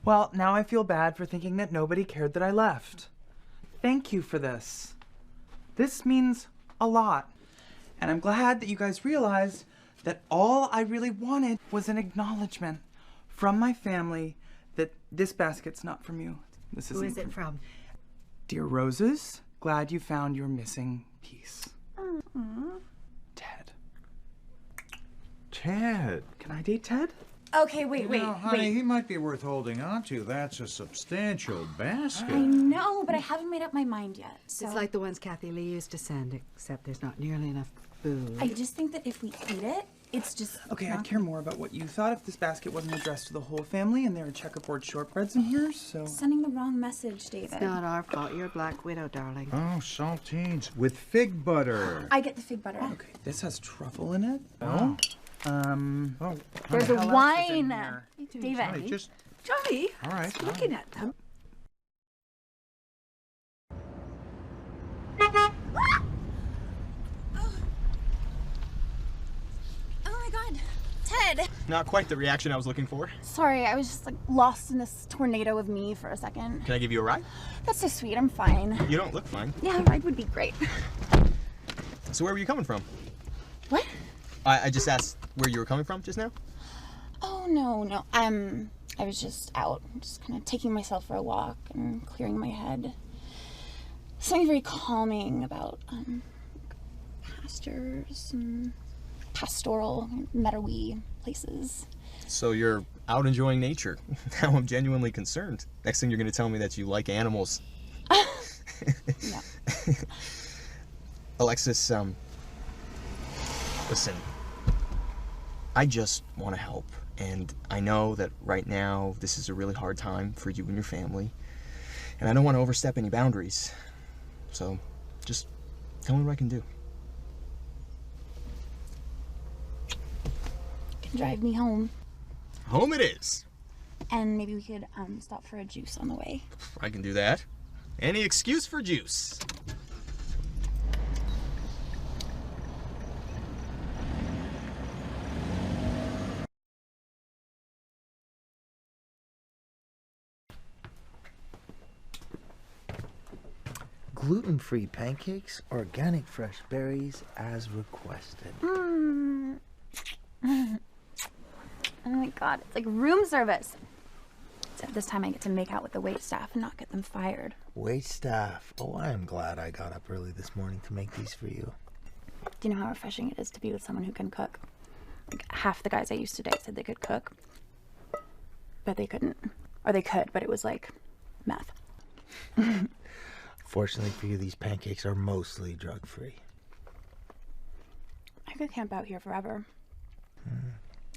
Well, now I feel bad for thinking that nobody cared that I left. Thank you for this. This means a lot. And I'm glad that you guys realized that all I really wanted was an acknowledgement from my family that this basket's not from you. Who is it from? Dear Roses, glad you found your missing piece. Ted. Ted. Can I date Ted? Okay, wait. Honey, he might be worth holding on to. That's a substantial basket. I know, but I haven't made up my mind yet. So It's like the ones Kathy Lee used to send, except there's not nearly enough food. I just think that if we eat it, it's just Okay, not... I'd care more about what you thought if this basket wasn't addressed to the whole family and there are checkerboard shortbreads in here, so... Sending the wrong message, David. It's not our fault. You're a black widow, darling. Oh, saltines with fig butter. I get the fig butter. Okay, this has truffle in it. Oh. Oh, There's how a else is in wine. here? David. Honey, just... Johnny, All right. looking at them. Oh my god. Ted. Not quite the reaction I was looking for. Sorry, I was just like lost in this tornado of me for a second. Can I give you a ride? That's so sweet. I'm fine. You don't look fine. Yeah, a ride would be great. So where were you coming from? What? I just asked where you were coming from just now. Oh, no. I was just out, just kind of taking myself for a walk and clearing my head. Something very calming about pastures and pastoral, meadowy places. So you're out enjoying nature. Now I'm genuinely concerned. Next thing you're going to tell me that you like animals. No. Alexis, listen. I just want to help. And I know that right now this is a really hard time for you and your family. And I don't want to overstep any boundaries. So just tell me what I can do. You can drive me home. Home it is. And maybe we could stop for a juice on the way. I can do that. Any excuse for juice. Gluten-free pancakes, organic fresh berries as requested. Oh my god, it's like room service. Except this time I get to make out with the wait staff and not get them fired. Wait staff. Oh, I am glad I got up early this morning to make these for you. Do you know how refreshing it is to be with someone who can cook? Like half the guys I used to date said they could cook, but they couldn't. Or they could, but it was like meth. Fortunately for you, these pancakes are mostly drug-free. I could camp out here forever.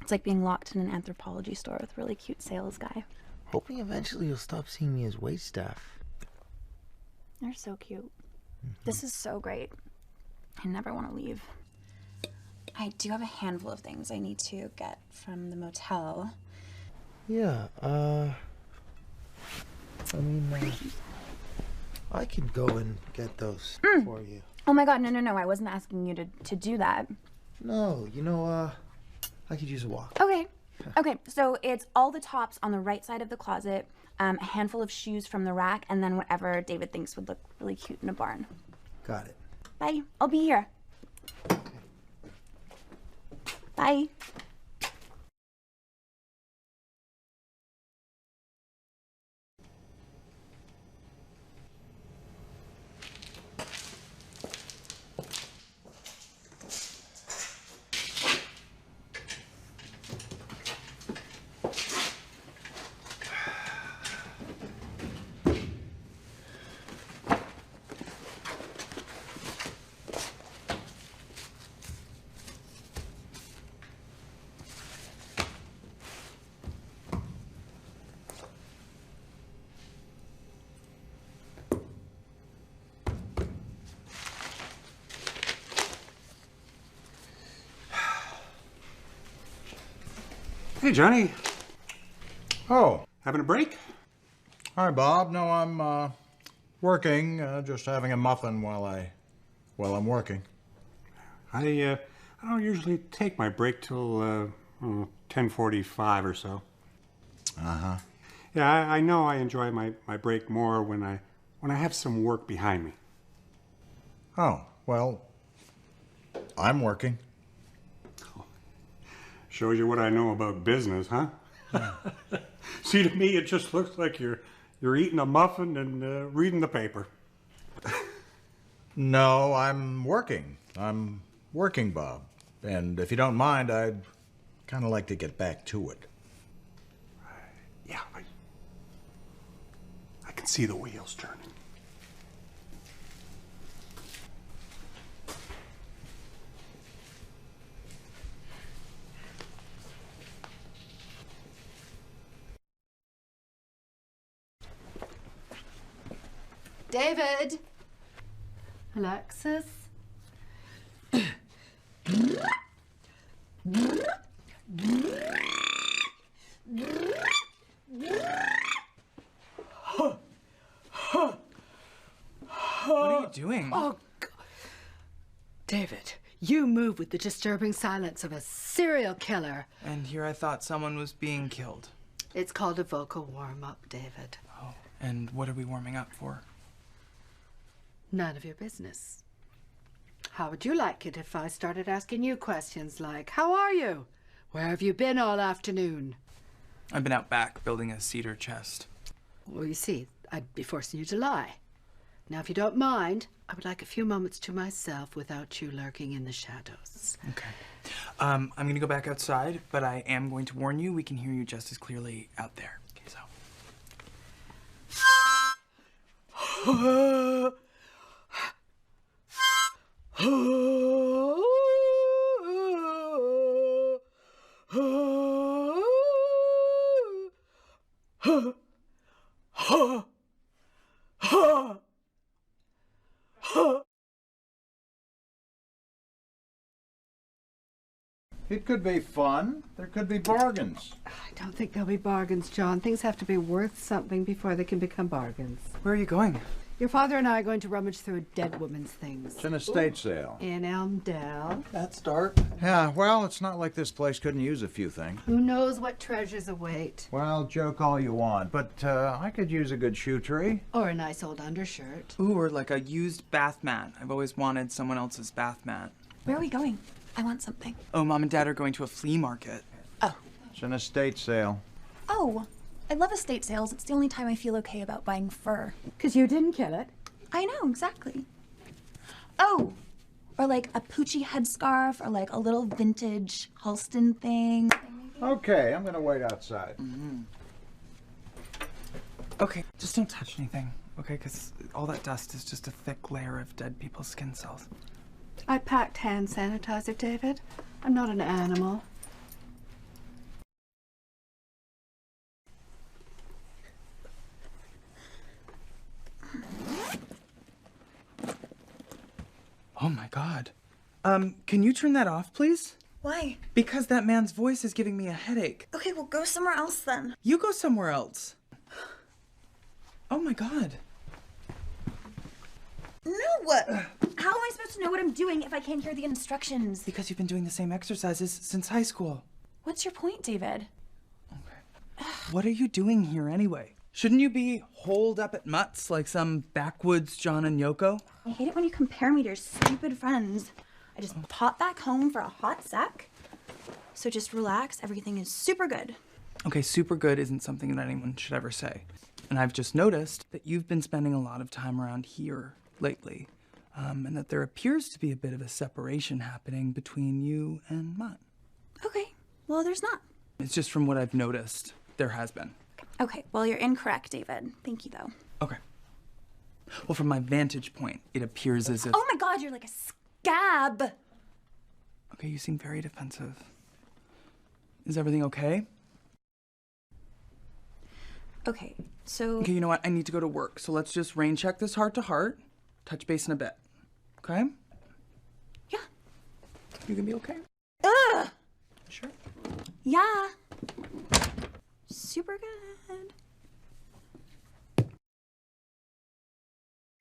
It's like being locked in an anthropology store with a really cute sales guy. Hoping eventually you'll stop seeing me as waitstaff. They're so cute. This is so great. I never want to leave. I do have a handful of things I need to get from the motel. Yeah, I can go and get those for you. Oh my god, no. I wasn't asking you to do that. No, I could use a walk. Okay. Okay, so it's all the tops on the right side of the closet, a handful of shoes from the rack, and then whatever David thinks would look really cute in a barn. Got it. Bye. I'll be here. Bye. Hey, Johnny. Oh, having a break? Hi, Bob. No, I'm working. Just having a muffin while I'm working. I don't usually take my break till 10:45 or so. Uh-huh. Yeah, I know I enjoy my break more when I have some work behind me. Oh, well, I'm working. Shows you what I know about business, huh? See, to me, it just looks like you're eating a muffin and reading the paper. No, I'm working. I'm working, Bob. And if you don't mind, I'd kind of like to get back to it. Yeah, I can see the wheels turning. David! Alexis? What are you doing? Oh, God. David, you move with the disturbing silence of a serial killer. And here I thought someone was being killed. It's called a vocal warm-up, David. Oh, and what are we warming up for? None of your business. How would you like it if I started asking you questions like, how are you? Where have you been all afternoon? I've been out back building a cedar chest. Well, you see, I'd be forcing you to lie. Now, if you don't mind, I would like a few moments to myself without you lurking in the shadows. Okay. I'm going to go back outside, but I am going to warn you, we can hear you just as clearly out there. Okay, so. It could be fun. There could be bargains. I don't think there'll be bargains, John. Things have to be worth something before they can become bargains. Where are you going? Your father and I are going to rummage through a dead woman's things. It's an estate sale. In Elmdale. That's dark. Yeah, well, it's not like this place couldn't use a few things. Who knows what treasures await? Well, joke all you want, but I could use a good shoe tree. Or a nice old undershirt. Ooh, or like a used bath mat. I've always wanted someone else's bath mat. Where are we going? I want something. Oh, Mom and Dad are going to a flea market. It's an estate sale. Oh, I love estate sales. It's the only time I feel okay about buying fur. 'Cause you didn't kill it. I know, exactly. Oh, or like a Poochie headscarf, or like a little vintage Halston thing. Okay, I'm gonna wait outside. Okay, just don't touch anything, okay? Because all that dust is just a thick layer of dead people's skin cells. I packed hand sanitizer, David. I'm not an animal. Oh my God. Can you turn that off, please? Why? Because that man's voice is giving me a headache. Okay, well, go somewhere else then. You go somewhere else. Oh my God. No! How am I supposed to know what I'm doing if I can't hear the instructions? Because you've been doing the same exercises since high school. What's your point, David? What are you doing here anyway? Shouldn't you be holed up at Mutt's like some backwoods John and Yoko? I hate it when you compare me to your stupid friends. I just popped back home for a hot sec. So just relax, everything is super good. Okay, super good isn't something that anyone should ever say. And I've just noticed that you've been spending a lot of time around here lately. And that there appears to be a bit of a separation happening between you and Mutt. Okay, well, there's not. It's just from what I've noticed, there has been. Okay, well, you're incorrect, David. Thank you, though. Okay. Well, from my vantage point, it appears as if... Oh my God, you're like a scab! Okay, you seem very defensive. Is everything okay? Okay, so... Okay, you know what? I need to go to work, so let's just rain check this heart to heart. Touch base in a bit. Okay? Yeah. You gonna be okay? Ugh! Sure. Yeah. Super good.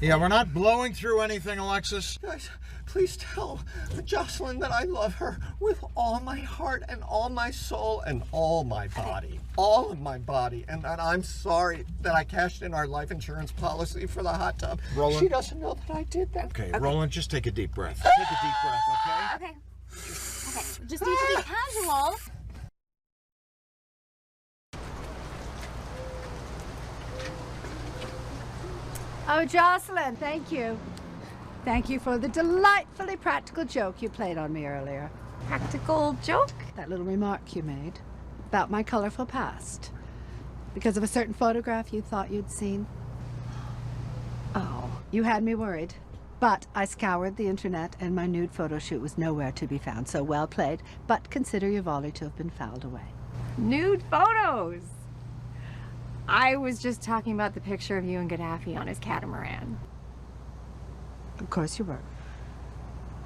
Yeah, we're not blowing through anything, Alexis. Guys, please tell Jocelyn that I love her with all my heart and all my soul and all my body. All of my body. And I'm sorry that I cashed in our life insurance policy for the hot tub. Roland? She doesn't know that I did that. Okay, Roland, just take a deep breath. Take a deep breath, okay? Okay. Okay. Just need to be casual. Oh, Jocelyn, thank you. Thank you for the delightfully practical joke you played on me earlier. Practical joke? That little remark you made about my colorful past. Because of a certain photograph you thought you'd seen. Oh, you had me worried. But I scoured the internet and my nude photo shoot was nowhere to be found. So well played, but consider your volley to have been fouled away. Nude photos. I was just talking about the picture of you and Gaddafi on his catamaran. Of course you were.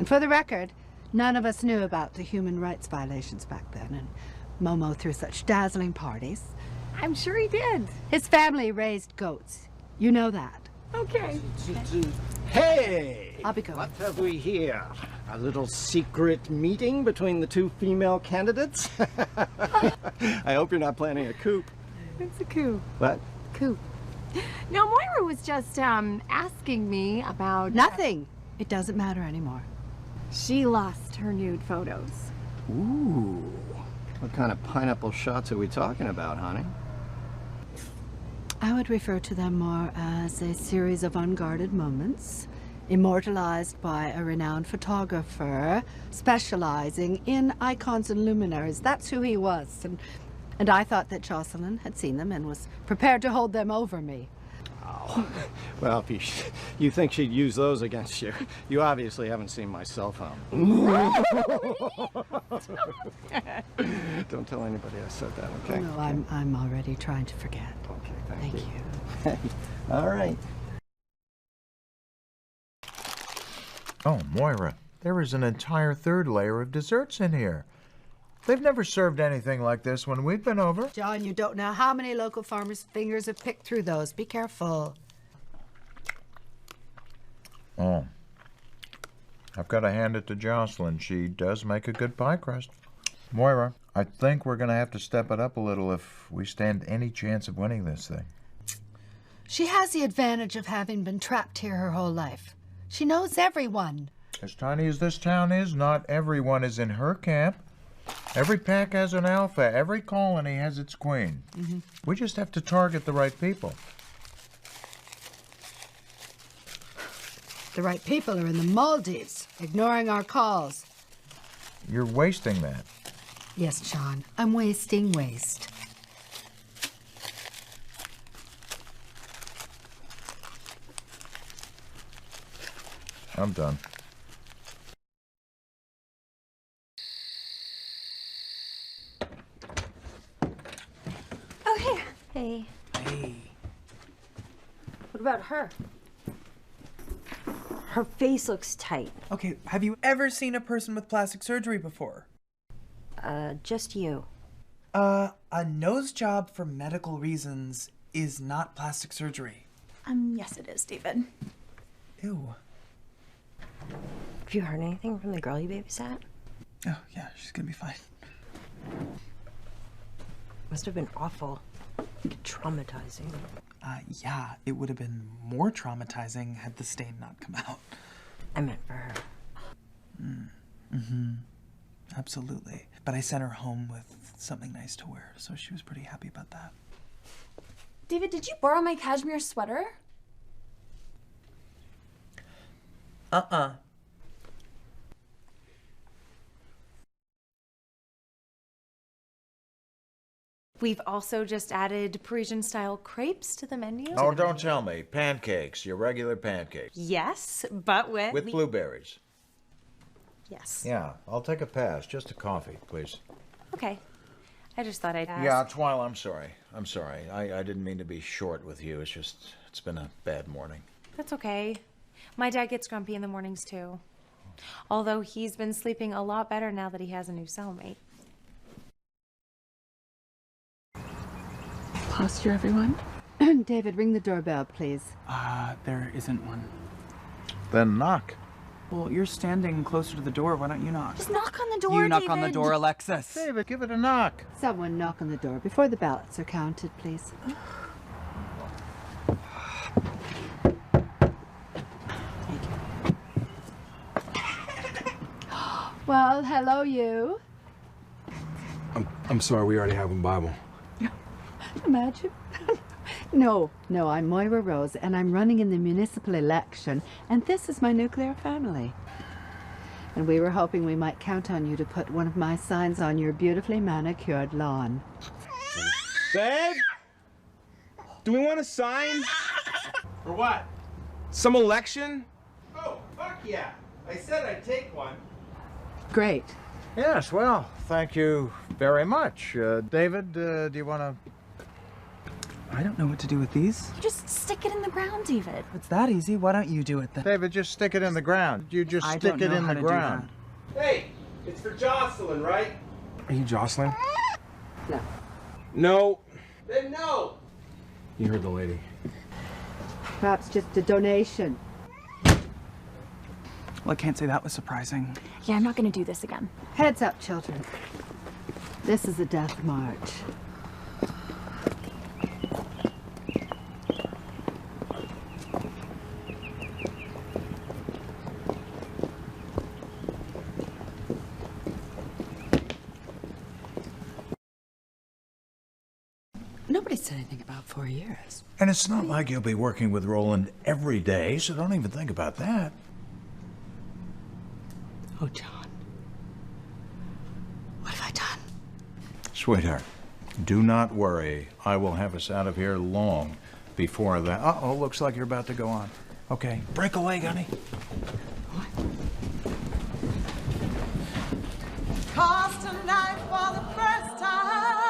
And for the record, none of us knew about the human rights violations back then, and Momo threw such dazzling parties. I'm sure he did. His family raised goats. You know that. Okay. Hey! I'll be going. What have we here? A little secret meeting between the two female candidates? I hope you're not planning a coup. It's a coup. What? Coup. No, Moira was just asking me about... Nothing. It doesn't matter anymore. She lost her nude photos. Ooh. What kind of pineapple shots are we talking about, honey? I would refer to them more as a series of unguarded moments, immortalized by a renowned photographer specializing in icons and luminaries. That's who he was. And I thought that Jocelyn had seen them and was prepared to hold them over me. Oh. Well, if you think she'd use those against you, you obviously haven't seen my cell phone. Don't tell anybody I said that, okay? No, I'm already trying to forget. Okay, Thank you. Hey, all right. Oh, Moira, there is an entire third layer of desserts in here. They've never served anything like this when we've been over. John, you don't know how many local farmers' fingers have picked through those. Be careful. Oh. I've got to hand it to Jocelyn. She does make a good pie crust. Moira, I think we're going to have to step it up a little if we stand any chance of winning this thing. She has the advantage of having been trapped here her whole life. She knows everyone. As tiny as this town is, not everyone is in her camp. Every pack has an alpha. Every colony has its queen. Mm-hmm. We just have to target the right people. The right people are in the Maldives, ignoring our calls. You're wasting that. Yes, John, I'm wasting waste. I'm done. Oh, hey. Hey. What about her? Her face looks tight. Okay, have you ever seen a person with plastic surgery before? Just you. A nose job for medical reasons is not plastic surgery. Yes it is, David. Ew. Have you heard anything from the girl you babysat? Oh, yeah, she's gonna be fine. Must have been awful. Traumatizing. Yeah, it would have been more traumatizing had the stain not come out. I meant for her. Mm-hmm. Absolutely. But I sent her home with something nice to wear, so she was pretty happy about that. David, did you borrow my cashmere sweater? Uh-uh. We've also just added Parisian-style crepes to the menu. Oh, don't tell me. Pancakes, your regular pancakes. Yes, but With blueberries. Yes. Yeah, I'll take a pass. Just a coffee, please. Okay. I just thought I'd ask. Yeah, Twyla, I'm sorry. I'm sorry. I didn't mean to be short with you. It's just, it's been a bad morning. That's okay. My dad gets grumpy in the mornings, too. Although he's been sleeping a lot better now that he has a new cellmate. Posture, everyone. David, ring the doorbell, please. There isn't one. Then knock. Well, you're standing closer to the door. Why don't you knock? Just knock on the door, You knock on the door, Alexis. David, give it a knock. Someone knock on the door before the ballots are counted, please. Well, hello, you. I'm sorry, we already have a Bible. Imagine. No, I'm Moira Rose, and I'm running in the municipal election, and this is my nuclear family. And we were hoping we might count on you to put one of my signs on your beautifully manicured lawn. Babe? Do we want a sign? For what? Some election? Oh, fuck yeah. I said I'd take one. Great. Yes, well, thank you very much. David, do you want to... I don't know what to do with these. You just stick it in the ground, David. If it's that easy, why don't you do it then? David, just stick it in the ground. You just I stick don't it know in how the to do ground. Hey, it's for Jocelyn, right? Are you Jocelyn? No. No. Then no. You heard the lady. Perhaps just a donation. Well, I can't say that was surprising. Yeah, I'm not gonna do this again. Heads up, children. This is a death march. Nobody said anything about 4 years. And it's not like you'll be working with Roland every day, so don't even think about that. Oh, John. What have I done? Sweetheart, do not worry. I will have us out of here long before that. Uh-oh, looks like you're about to go on. Okay, break a leg, honey. Cause tonight for the first time